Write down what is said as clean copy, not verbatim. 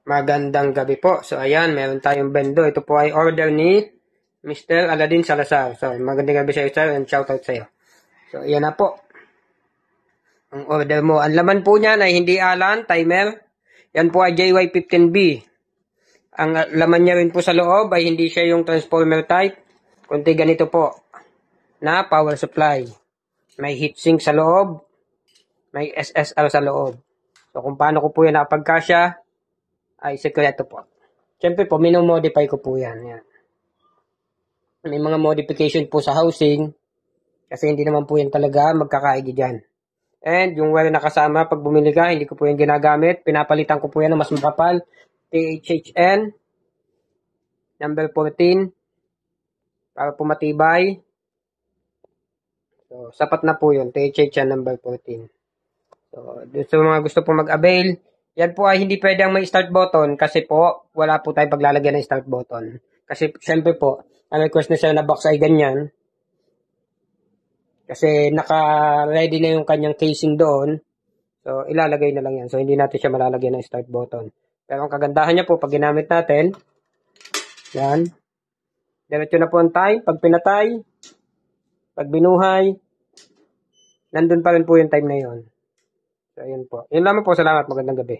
Magandang gabi po. So, ayan, meron tayong bendo. Ito po ay order ni Mr. Aladin Salazar. So, magandang gabi sa iyo, sir, and shoutout sa iyo. So, ayan na po. Ang order mo. Ang laman po niyan ay hindi Alan, timer. Yan po ay JY15B. Ang laman niya rin po sa loob ay hindi siya yung transformer type. Kundi ganito po, na power supply. May heatsink sa loob. May SSR sa loob. So, kung paano ko po yan nakapagkasya, ay sekreto po. Siyempre po, minomodify ko po yan. May mga modification po sa housing kasi hindi naman po yan talaga magkakaigi dyan. And yung wire na kasama, pag bumili ka, hindi ko po yan ginagamit. Pinapalitan ko po yan ng mas makapal. THHN number 14 para po matibay. So, sapat na po yun. THHN number 14. So, sa mga gusto po mag-avail, yan po ay hindi pwedeng may start button kasi po wala po tayong paglalagyan ng start button. Kasi syempre po, ang request na siya na box ay ganyan. Kasi naka-ready na yung kanyang casing doon. So, ilalagay na lang yan. So, hindi natin siya malalagyan ng start button. Pero ang kagandahan niya po, pag ginamit natin, yan. Diretso na po ang time. Pag pinatay, pag binuhay, nandun pa rin po yung time na yun. So, yun po. Yun lamang po. Salamat. Magandang gabi.